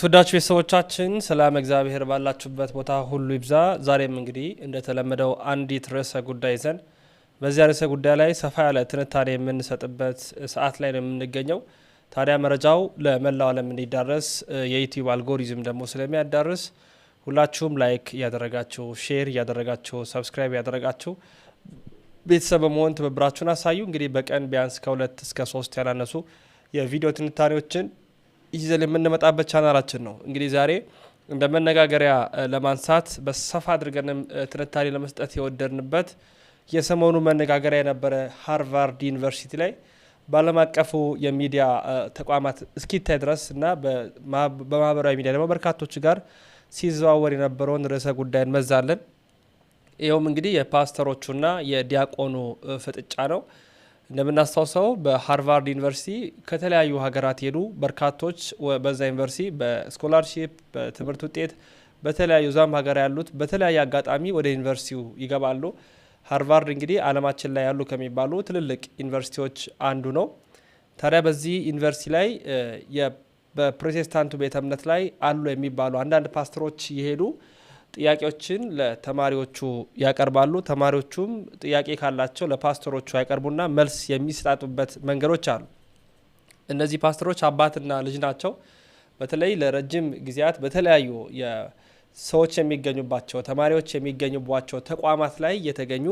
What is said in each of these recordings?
የተወዳችሁ ቤተሰቦቻችን ሰላም እግዚአብሔር ባላችሁበት ቦታ ሁሉ ይብዛ። ዛሬም እንግዲህ እንደተለመደው አንዲት ርዕሰ ጉዳይ ይዘን በዚያ ርዕሰ ጉዳይ ላይ ሰፋ ያለ ትንታኔ የምንሰጥበት ሰዓት ላይ ነው የምንገኘው። ታዲያ መረጃው ለመላው ዓለም እንዲዳረስ የዩቲዩብ አልጎሪዝም ደግሞ ስለሚያዳርስ ሁላችሁም ላይክ ያደረጋችሁ፣ ሼር ያደረጋችሁ፣ ሰብስክራይብ ያደረጋችሁ ቤተሰብ በመሆን ትብብራችሁን አሳዩ። እንግዲህ በቀን ቢያንስ ከ2 እስከ 3 ያላነሱ የቪዲዮ ትንታኔዎችን ይዘን የምንመጣበት ቻናላችን ነው። እንግዲህ ዛሬ እንደ መነጋገሪያ ለማንሳት በሰፋ አድርገንም ትንታኔ ለመስጠት የወደድንበት የሰሞኑ መነጋገሪያ የነበረ ሃርቫርድ ዩኒቨርሲቲ ላይ በዓለም አቀፉ የሚዲያ ተቋማት እስኪታይ ድረስ እና በማህበራዊ ሚዲያ ደግሞ በርካቶች ጋር ሲዘዋወር የነበረውን ርዕሰ ጉዳይ እንመዛለን። ይኸውም እንግዲህ የፓስተሮቹና የዲያቆኑ ፍጥጫ ነው። እንደምናስታውሰው በሃርቫርድ ዩኒቨርሲቲ ከተለያዩ ሀገራት ሄዱ በርካቶች በዛ ዩኒቨርሲቲ በስኮላርሺፕ በትምህርት ውጤት በተለያዩ ዛም ሀገር ያሉት በተለያየ አጋጣሚ ወደ ዩኒቨርሲቲው ይገባሉ። ሃርቫርድ እንግዲህ ዓለማችን ላይ ያሉ ከሚባሉ ትልልቅ ዩኒቨርሲቲዎች አንዱ ነው። ታዲያ በዚህ ዩኒቨርሲቲ ላይ በፕሮቴስታንቱ ቤተ እምነት ላይ አሉ የሚባሉ አንዳንድ ፓስተሮች የሄዱ ጥያቄዎችን ለተማሪዎቹ ያቀርባሉ። ተማሪዎቹም ጥያቄ ካላቸው ለፓስተሮቹ ያቀርቡና መልስ የሚሰጣጡበት መንገዶች አሉ። እነዚህ ፓስተሮች አባትና ልጅ ናቸው። በተለይ ለረጅም ጊዜያት በተለያዩ ሰዎች የሚገኙባቸው ተማሪዎች የሚገኙባቸው ተቋማት ላይ የተገኙ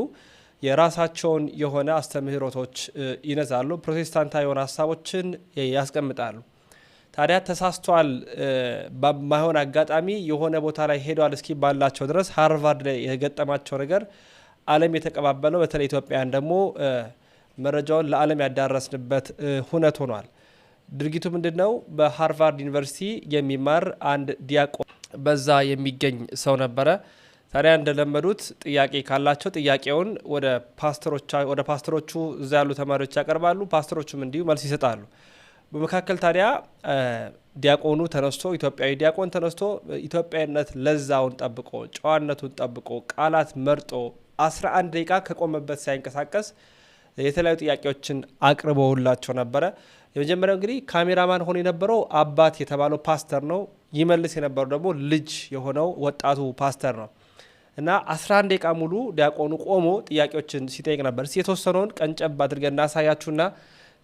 የራሳቸውን የሆነ አስተምህሮቶች ይነዛሉ። ፕሮቴስታንታዊ የሆነ ሀሳቦችን ያስቀምጣሉ። ታዲያ ተሳስቷል በማይሆን አጋጣሚ የሆነ ቦታ ላይ ሄዷል እስኪባላቸው ድረስ ሃርቫርድ ላይ የገጠማቸው ነገር ዓለም የተቀባበለው በተለይ ኢትዮጵያን ደግሞ መረጃውን ለዓለም ያዳረስንበት ሁነት ሆኗል። ድርጊቱ ምንድነው? በሃርቫርድ ዩኒቨርሲቲ የሚማር አንድ ዲያቆን በዛ የሚገኝ ሰው ነበረ። ታዲያ እንደለመዱት ጥያቄ ካላቸው ጥያቄውን ወደ ፓስተሮቹ እዛ ያሉ ተማሪዎች ያቀርባሉ። ፓስተሮቹም እንዲሁ መልስ ይሰጣሉ። በመካከል ታዲያ ዲያቆኑ ተነስቶ ኢትዮጵያዊ ዲያቆን ተነስቶ ኢትዮጵያዊነት ለዛውን ጠብቆ ጨዋነቱን ጠብቆ ቃላት መርጦ 11 ደቂቃ ከቆመበት ሳይንቀሳቀስ የተለያዩ ጥያቄዎችን አቅርበውላቸው ነበረ። የመጀመሪያው እንግዲህ ካሜራማን ሆኖ የነበረው አባት የተባለው ፓስተር ነው። ይመልስ የነበረው ደግሞ ልጅ የሆነው ወጣቱ ፓስተር ነው እና 11 ደቂቃ ሙሉ ዲያቆኑ ቆሞ ጥያቄዎችን ሲጠይቅ ነበር። የተወሰነውን ቀንጨብ አድርገን እናሳያችሁና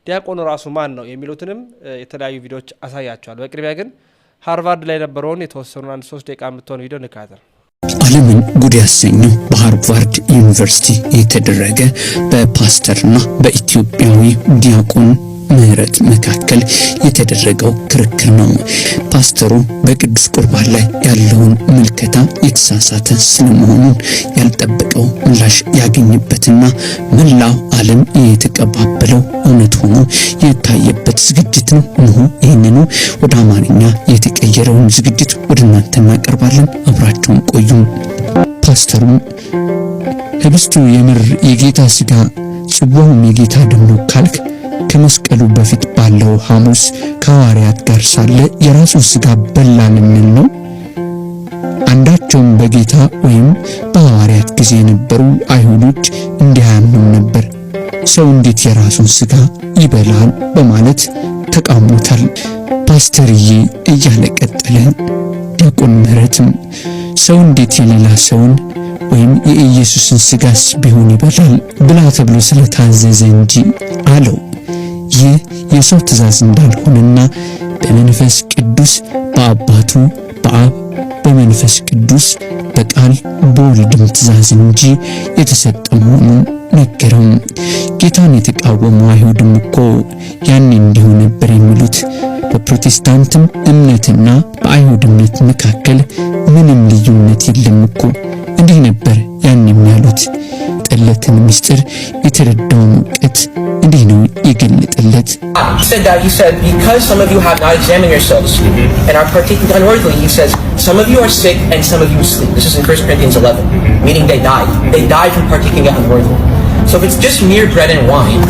ዲያቆኑ ራሱ ማን ነው የሚሉትንም የተለያዩ ቪዲዮዎች አሳያቸዋል። በቅድሚያ ግን ሃርቫርድ ላይ የነበረውን የተወሰኑ 3 ደቂቃ የምትሆን ቪዲዮ እንካተል። ዓለምን ጉድ ያሰኘው በሃርቫርድ ዩኒቨርሲቲ የተደረገ በፓስተርና በኢትዮጵያዊ ዲያቆን ምህረት መካከል የተደረገው ክርክር ነው። ፓስተሩ በቅዱስ ቁርባን ላይ ያለውን ምልከታ የተሳሳተ ስለመሆኑን ያልጠበቀው ምላሽ ያገኘበትና መላው ዓለም የተቀባበለው እውነት ሆኖ የታየበት ዝግጅት ነው። እንሆ ይህንኑ ወደ አማርኛ የተቀየረውን ዝግጅት ወደ እናንተ እናቀርባለን። አብራችሁን ቆዩ። ፓስተሩም ህብስቱ የምር የጌታ ስጋ ጽዋውም የጌታ ደም ነው ካልክ ከመስቀሉ በፊት ባለው ሐሙስ ከሐዋርያት ጋር ሳለ የራሱን ስጋ በላ ልንል ነው? አንዳቸውም በጌታ ወይም በሐዋርያት ጊዜ የነበሩ አይሁዶች እንዲህ አያምኑም ነበር። ሰው እንዴት የራሱን ስጋ ይበላል? በማለት ተቃውሞታል። ፓስተርዬ እያለ ቀጠለ። ዲያቆን ምህረትም ሰው እንዴት የሌላ ሰውን ወይም የኢየሱስን ስጋስ ቢሆን ይበላል ብላ ተብሎ ስለታዘዘ እንጂ አለው። ይህ የሰው ትእዛዝ እንዳልሆነና በመንፈስ ቅዱስ በአባቱ በአብ በመንፈስ ቅዱስ በቃል በወልድም ትእዛዝ እንጂ የተሰጠ መሆኑን ነገረው። ጌታን የተቃወሙ አይሁድም እኮ ያኔ እንዲሁ ነበር የሚሉት። በፕሮቴስታንትም እምነትና በአይሁድ እምነት መካከል ምንም ልዩነት የለም እኮ እንዲህ ነበር ያን የሚያሉት። ጠለትን ምስጢር የተረዳውን እውቀት እንዲህ ነው የገለጠለት። He said because some of you have not examined yourselves and are partaking unworthily, he says some of you are sick and some of you sleep. This is in 1 Corinthians 11, meaning they died from partaking it unworthily. So if it's just mere bread and wine,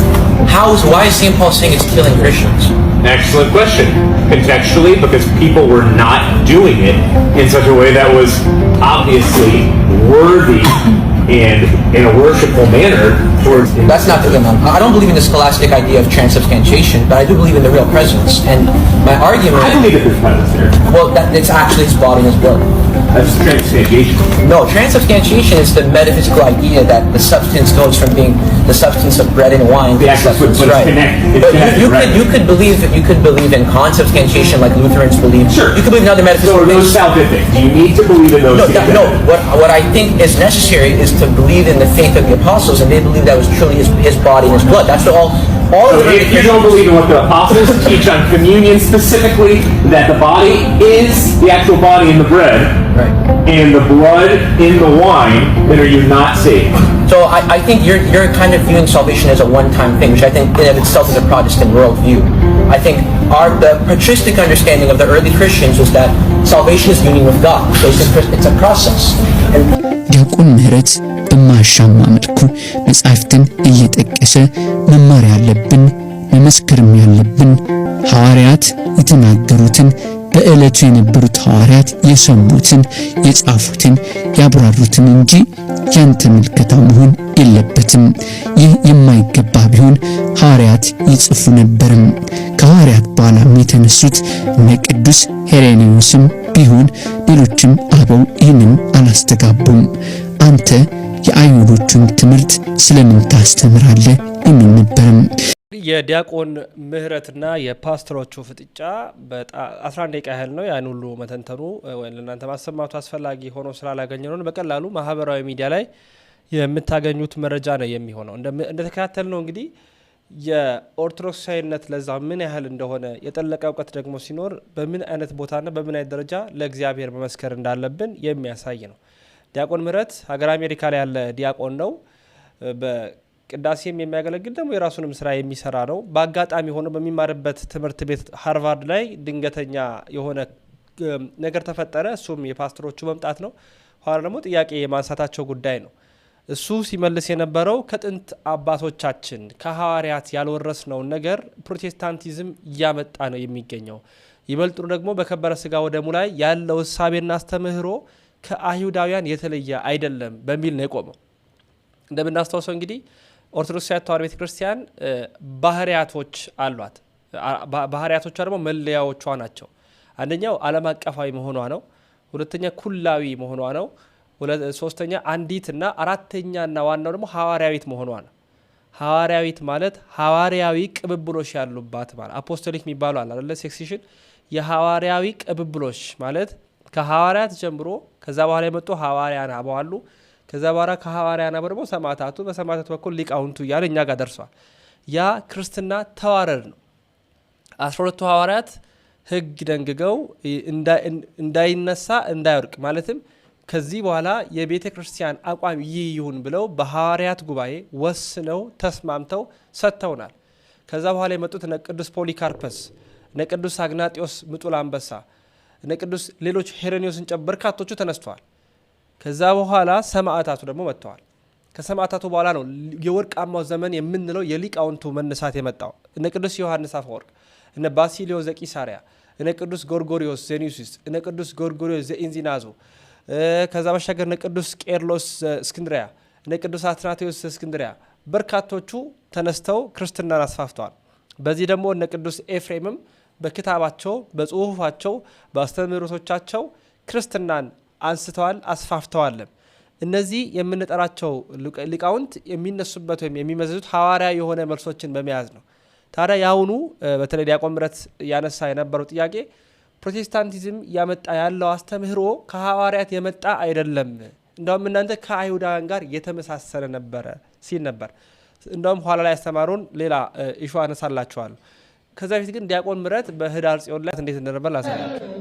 why is St. Paul saying it's killing Christians? Excellent question. Contextually, because people were not doing it in such a way that was obviously worthy and in a worshipful manner towards... That's not the Imam. I don't believe in the scholastic idea of transubstantiation, but I do believe in the real presence. And my argument... I believe that there's presence there. Well, it's actually his body and his blood. That's transubstantiation. No, transubstantiation is the metaphysical idea that the substance goes from being the substance of bread and wine to The actual substance, but it's right? connected. It's But connected, right? you could believe in consubstantiation like Lutherans believe. Sure. You could believe in other So metaphysical are those things. salvific? Do you need to believe in those things? No. What I think is necessary is to believe in the faith of the apostles, and they believe that was truly his body and his blood. That's what all So of if you don't believe in what the apostles teach on communion specifically, that the body is the actual body in the bread, Right. and the blood in the wine, then are you not saved? So I think you're kind of viewing salvation as a one-time thing, which I think in of itself is a Protestant worldview. I think the patristic understanding of the early Christians was that salvation is union with God. So it's a process. And ዲያቆን ምህረት በማያሻማ መልኩ መጻሕፍትን እየጠቀሰ መማር ያለብን መመስከርም ያለብን ሐዋርያት የተናገሩትን በዕለቱ የነበሩት ሐዋርያት የሰሙትን የጻፉትን ያብራሩትን እንጂ ያንተ ምልከታ መሆን የለበትም። ይህ የማይገባ ቢሆን ሐዋርያት ይጽፉ ነበርም። ከሐዋርያት በኋላም የተነሱት እነ ቅዱስ ሄሬኔዎስም ቢሆን ሌሎችም አበው ይህንን አላስተጋቡም። አንተ የአይሁዶቹን ትምህርት ስለምን ታስተምራለህ የሚል ነበርም። የዲያቆን ምህረትና የፓስተሮቹ ፍጥጫ በጣም 11 ደቂቃ ያህል ነው። ያን ሁሉ መተንተኑ ወይ ለእናንተ ማሰማቱ አስፈላጊ ሆኖ ስላላገኘ ነው። በቀላሉ ማህበራዊ ሚዲያ ላይ የምታገኙት መረጃ ነው የሚሆነው። እንደተከታተል ነው እንግዲህ የኦርቶዶክሳዊነት ለዛ ምን ያህል እንደሆነ የጠለቀ እውቀት ደግሞ ሲኖር በምን አይነት ቦታና በምን አይነት ደረጃ ለእግዚአብሔር መመስከር እንዳለብን የሚያሳይ ነው። ዲያቆን ምህረት ሀገር አሜሪካ ላይ ያለ ዲያቆን ነው። በቅዳሴም የሚያገለግል ደግሞ የራሱንም ስራ የሚሰራ ነው። በአጋጣሚ ሆኖ በሚማርበት ትምህርት ቤት ሃርቫርድ ላይ ድንገተኛ የሆነ ነገር ተፈጠረ። እሱም የፓስተሮቹ መምጣት ነው። ኋላ ደግሞ ጥያቄ የማንሳታቸው ጉዳይ ነው። እሱ ሲመልስ የነበረው ከጥንት አባቶቻችን ከሐዋርያት ያልወረስነውን ነገር ፕሮቴስታንቲዝም እያመጣ ነው የሚገኘው። ይበልጡን ደግሞ በከበረ ስጋ ወደሙ ላይ ያለው እሳቤና አስተምህሮ ከአይሁዳውያን የተለየ አይደለም በሚል ነው የቆመው። እንደምናስታውሰው እንግዲህ ኦርቶዶክስ ተዋሕዶ ቤተክርስቲያን ባህሪያቶች አሏት። ባህሪያቶቿ ደግሞ መለያዎቿ ናቸው። አንደኛው ዓለም አቀፋዊ መሆኗ ነው። ሁለተኛ ኩላዊ መሆኗ ነው። ሶስተኛ አንዲትና አራተኛና ዋናው ደግሞ ሐዋርያዊት መሆኗ ነው። ሐዋርያዊት ማለት ሐዋርያዊ ቅብብሎሽ ያሉባት ማለት አፖስቶሊክ የሚባሉ አለ አይደል? ሴክሲሽን የሐዋርያዊ ቅብብሎሽ ማለት ከሐዋርያት ጀምሮ ከዛ በኋላ የመጡ ሐዋርያን አበዋሉ። ከዛ በኋላ ከሐዋርያን አበው ደግሞ ሰማዕታቱ፣ በሰማዕታቱ በኩል ሊቃውንቱ እያለ እኛ ጋር ደርሷል። ያ ክርስትና ተዋረድ ነው። 12ቱ ሐዋርያት ሕግ ደንግገው እንዳይነሳ እንዳይወርቅ ማለትም ከዚህ በኋላ የቤተ ክርስቲያን አቋም ይህ ይሁን ብለው በሐዋርያት ጉባኤ ወስነው ተስማምተው ሰጥተውናል። ከዛ በኋላ የመጡት እነ ቅዱስ ፖሊካርፐስ፣ እነ ቅዱስ አግናጢዮስ ምጡል አንበሳ፣ እነ ቅዱስ ሌሎች ሄሬኔዎስን ጨምሮ በርካቶቹ ተነስተዋል። ከዛ በኋላ ሰማዕታቱ ደግሞ መጥተዋል። ከሰማዕታቱ በኋላ ነው የወርቃማው ዘመን የምንለው የሊቃውንቱ መነሳት የመጣው። እነ ቅዱስ ዮሐንስ አፈወርቅ፣ እነ ባሲሊዮስ ዘቂሳሪያ፣ እነ ቅዱስ ጎርጎሪዮስ ዘኒዩሲስ፣ እነ ቅዱስ ጎርጎሪዮስ ዘኢንዚናዞ፣ ከዛ በሻገር እነ ቅዱስ ቄርሎስ እስክንድሪያ፣ እነ ቅዱስ አትናቴዎስ እስክንድሪያ በርካቶቹ ተነስተው ክርስትናን አስፋፍተዋል። በዚህ ደግሞ እነ ቅዱስ ኤፍሬምም በክታባቸው፣ በጽሁፋቸው፣ በአስተምህሮቶቻቸው ክርስትናን አንስተዋል፣ አስፋፍተዋልም። እነዚህ የምንጠራቸው ሊቃውንት የሚነሱበት ወይም የሚመዘዙት ሐዋርያ የሆነ መልሶችን በመያዝ ነው። ታዲያ ያውኑ በተለይ ዲያቆን ምህረት ያነሳ የነበረው ጥያቄ ፕሮቴስታንቲዝም ያመጣ ያለው አስተምህሮ ከሐዋርያት የመጣ አይደለም፣ እንደውም እናንተ ከአይሁዳውያን ጋር የተመሳሰለ ነበረ ሲል ነበር። እንደውም ኋላ ላይ ያስተማሩን ሌላ ኢሹ አነሳላችኋለሁ። ከዛ በፊት ግን ዲያቆን ምህረት በህዳር ጽዮን ላይ እንዴት እንደነበር ላሳያችሁ።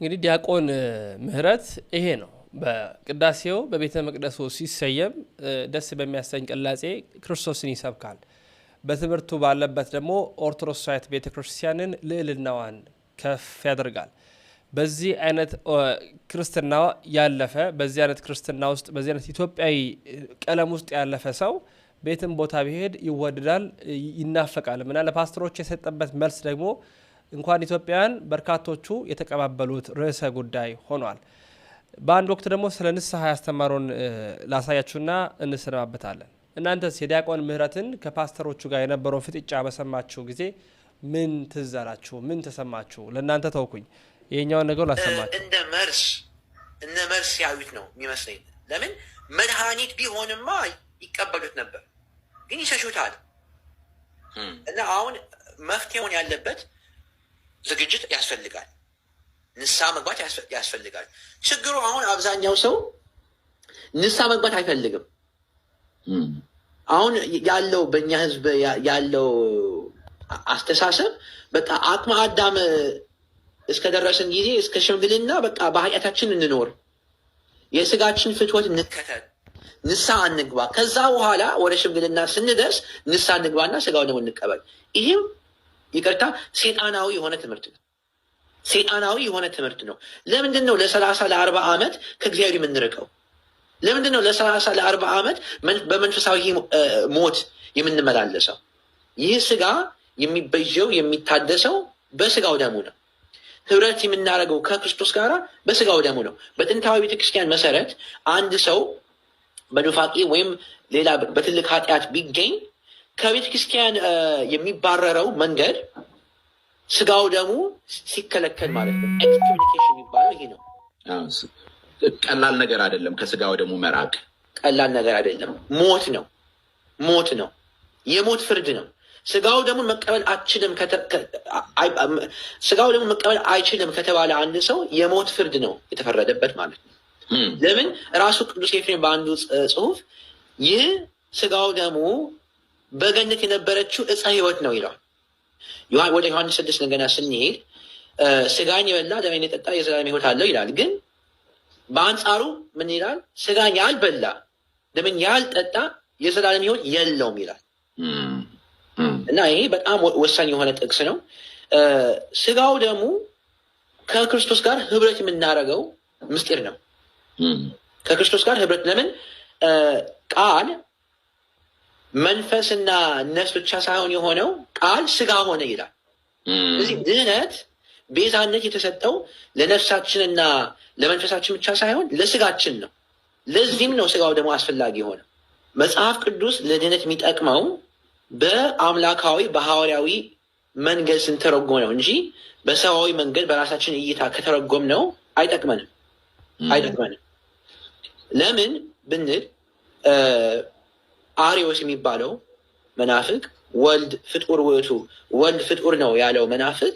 እንግዲህ ዲያቆን ምህረት ይሄ ነው በቅዳሴው በቤተ መቅደሱ ሲሰየም ደስ በሚያሰኝ ቅላጼ ክርስቶስን ይሰብካል። በትምህርቱ ባለበት ደግሞ ኦርቶዶክሳዊት ቤተክርስቲያንን ልዕልናዋን ከፍ ያደርጋል። በዚህ አይነት ክርስትና ያለፈ በዚህ አይነት ክርስትና ውስጥ በዚህ አይነት ኢትዮጵያዊ ቀለም ውስጥ ያለፈ ሰው ቤትም ቦታ ቢሄድ ይወደዳል፣ ይናፈቃል እና ለፓስተሮች የሰጠበት መልስ ደግሞ እንኳን ኢትዮጵያውያን በርካቶቹ የተቀባበሉት ርዕሰ ጉዳይ ሆኗል። በአንድ ወቅት ደግሞ ስለ ንስሐ ያስተማሩን ላሳያችሁና እንሰናበታለን። እናንተስ የዲያቆን ምህረትን ከፓስተሮቹ ጋር የነበረው ፍጥጫ በሰማችሁ ጊዜ ምን ትዝ አላችሁ? ምን ተሰማችሁ? ለእናንተ ተውኩኝ። ይሄኛውን ነገር ላሰማችሁ። እንደ መርስ ያዩት ነው የሚመስለኝ። ለምን መድኃኒት ቢሆንማ ይቀበሉት ነበር፣ ግን ይሸሹታል። እና አሁን መፍትሄውን ያለበት ዝግጅት ያስፈልጋል፣ ንስሐ መግባት ያስፈልጋል። ችግሩ አሁን አብዛኛው ሰው ንስሐ መግባት አይፈልግም። አሁን ያለው በእኛ ህዝብ ያለው አስተሳሰብ በቃ አቅመ አዳም እስከደረስን ጊዜ እስከ ሽምግልና በቃ በኃጢአታችን እንኖር፣ የስጋችን ፍትወት እንከተል፣ ንስሐ እንግባ። ከዛ በኋላ ወደ ሽምግልና ስንደርስ ንስሐ እንግባና ስጋው ደግሞ እንቀበል። ይህም ይቅርታ ሴጣናዊ የሆነ ትምህርት ነው። ሴጣናዊ የሆነ ትምህርት ነው። ለምንድን ነው ለ30 ለ40 ዓመት ከእግዚአብሔር የምንርቀው? ለምንድን ነው ለ30 ለ40 ዓመት በመንፈሳዊ ሞት የምንመላለሰው? ይህ ስጋ የሚበጀው የሚታደሰው በስጋው ደሙ ነው። ህብረት የምናደርገው ከክርስቶስ ጋር በስጋው ደሙ ነው። በጥንታዊ ቤተክርስቲያን መሰረት አንድ ሰው በኑፋቄ ወይም ሌላ በትልቅ ኃጢአት ቢገኝ ከቤተክርስቲያን የሚባረረው መንገድ ስጋው ደሙ ሲከለከል ማለት ነው። ኤክስኮሙኒኬሽን የሚባለው ይሄ ነው። ቀላል ነገር አይደለም። ከስጋው ደሙ መራቅ ቀላል ነገር አይደለም። ሞት ነው። ሞት ነው። የሞት ፍርድ ነው። ስጋው ደግሞ መቀበል አችልም ስጋው ደግሞ መቀበል አይችልም ከተባለ አንድ ሰው የሞት ፍርድ ነው የተፈረደበት ማለት ነው። ለምን ራሱ ቅዱስ ኤፍሬም በአንዱ ጽሑፍ ይህ ስጋው ደግሞ በገነት የነበረችው ዕፀ ሕይወት ነው ይላል። ወደ ዮሐንስ 6 እንደገና ስንሄድ ስጋኝ የበላ ደሜን የጠጣ የዘላለም ሕይወት አለው ይላል። ግን በአንጻሩ ምን ይላል? ስጋኝ ያልበላ ደሜን ያልጠጣ የዘላለም ሕይወት የለውም ይላል። እና ይሄ በጣም ወሳኝ የሆነ ጥቅስ ነው። ስጋው ደግሞ ከክርስቶስ ጋር ህብረት የምናደርገው ምስጢር ነው። ከክርስቶስ ጋር ህብረት ለምን ቃል መንፈስና ነፍስ ብቻ ሳይሆን የሆነው ቃል ስጋ ሆነ ይላል። ስለዚህ ድህነት ቤዛነት የተሰጠው ለነፍሳችንና ለመንፈሳችን ብቻ ሳይሆን ለስጋችን ነው። ለዚህም ነው ስጋው ደግሞ አስፈላጊ የሆነ። መጽሐፍ ቅዱስ ለድህነት የሚጠቅመው በአምላካዊ በሐዋርያዊ መንገድ ስንተረጎም ነው እንጂ በሰዋዊ መንገድ በራሳችን እይታ ከተረጎም ነው አይጠቅመንም። ለምን ብንል አሪዮስ የሚባለው መናፍቅ ወልድ ፍጡር ውእቱ ወልድ ፍጡር ነው ያለው መናፍቅ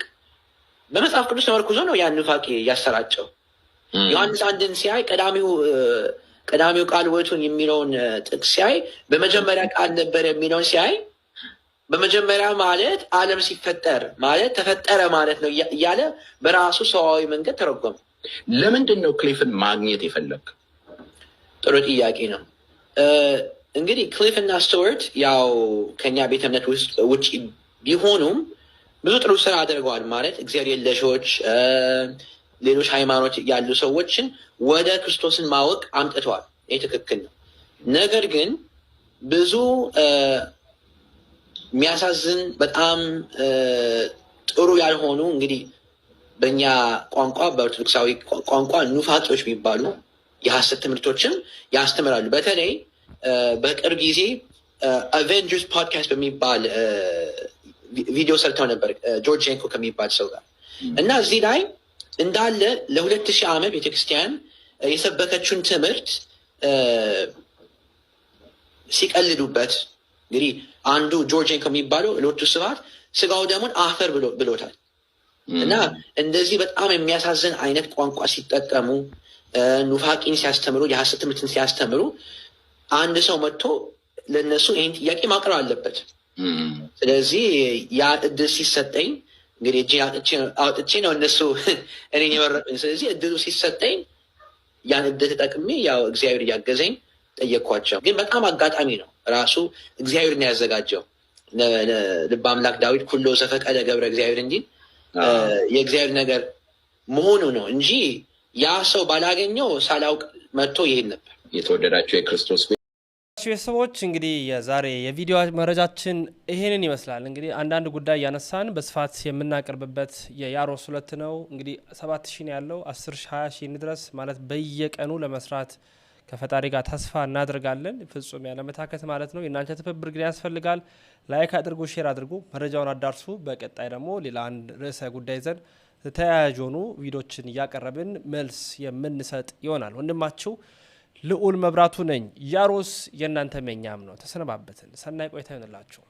በመጽሐፍ ቅዱስ ተመርኩዞ ነው ያን ኑፋቄ ያሰራጨው። ዮሐንስ 1ን ሲያይ ቀዳሚው ቃል ውእቱን የሚለውን ጥቅስ ሲያይ በመጀመሪያ ቃል ነበር የሚለውን ሲያይ በመጀመሪያ ማለት ዓለም ሲፈጠር ማለት ተፈጠረ ማለት ነው እያለ በራሱ ሰዋዊ መንገድ ተረጎመ። ለምንድን ነው ክሊፍን ማግኘት የፈለግ? ጥሩ ጥያቄ ነው። እንግዲህ ክሊፍ እና ስቱዋርት ያው ከኛ ቤተ እምነት ውጭ ቢሆኑም ብዙ ጥሩ ስራ አድርገዋል። ማለት እግዚአብሔር የለሾች ሌሎች ሃይማኖት ያሉ ሰዎችን ወደ ክርስቶስን ማወቅ አምጥተዋል። ይህ ትክክል ነው። ነገር ግን ብዙ የሚያሳዝን በጣም ጥሩ ያልሆኑ እንግዲህ በእኛ ቋንቋ በኦርቶዶክሳዊ ቋንቋ ኑፋቄዎች የሚባሉ የሐሰት ትምህርቶችም ያስተምራሉ። በተለይ በቅርብ ጊዜ አቬንጀርስ ፖድካስት በሚባል ቪዲዮ ሰርተው ነበር ጆርጅ ጄንኮ ከሚባል ሰው ጋር እና እዚህ ላይ እንዳለ ለ2000 ዓመት ቤተክርስቲያን የሰበከችውን ትምህርት ሲቀልዱበት እንግዲህ አንዱ ጆርጅ ጄንኮ የሚባለው ሎቱ ስብሐት ስጋው ደሙን አፈር ብሎታል። እና እንደዚህ በጣም የሚያሳዝን አይነት ቋንቋ ሲጠቀሙ ኑፋቂን ሲያስተምሩ የሐሰት ትምህርትን ሲያስተምሩ አንድ ሰው መጥቶ ለነሱ ይህን ጥያቄ ማቅረብ አለበት። ስለዚህ ያ እድል ሲሰጠኝ እንግዲህ አውጥቼ ነው እነሱ እኔን የመረጡኝ። ስለዚህ እድሉ ሲሰጠኝ ያን እድል ተጠቅሜ ያው እግዚአብሔር እያገዘኝ ጠየቅኳቸው። ግን በጣም አጋጣሚ ነው ራሱ እግዚአብሔርን ያዘጋጀው። ልበ አምላክ ዳዊት ኩሎ ዘፈቀደ ገብረ እግዚአብሔር እንጂ የእግዚአብሔር ነገር መሆኑ ነው እንጂ ያ ሰው ባላገኘው ሳላውቅ መጥቶ ይሄድ ነበር። የተወደዳቸው የክርስቶስ ቤተሰቦች እንግዲህ የዛሬ የቪዲዮ መረጃችን ይሄንን ይመስላል። እንግዲህ አንዳንድ ጉዳይ ያነሳን በስፋት የምናቀርብበት የያሮስ 2 ነው። እንግዲህ 7000 ነው ያለው 10 20 ድረስ ማለት በየቀኑ ለመስራት ከፈጣሪ ጋር ተስፋ እናደርጋለን። ፍጹም ያለመታከት ማለት ነው። የእናንተ ትብብር ግን ያስፈልጋል። ላይክ አድርጉ፣ ሼር አድርጉ፣ መረጃውን አዳርሱ። በቀጣይ ደግሞ ሌላ አንድ ርዕሰ ጉዳይ ይዘን ተያያዥ ሆኑ ቪዲዮችን እያቀረብን መልስ የምንሰጥ ይሆናል። ወንድማችሁ ልዑል መብራቱ ነኝ። ያሮስ የእናንተ መኛም ነው። ተሰነባበትን። ሰናይ ቆይታ ይሆንላችሁ።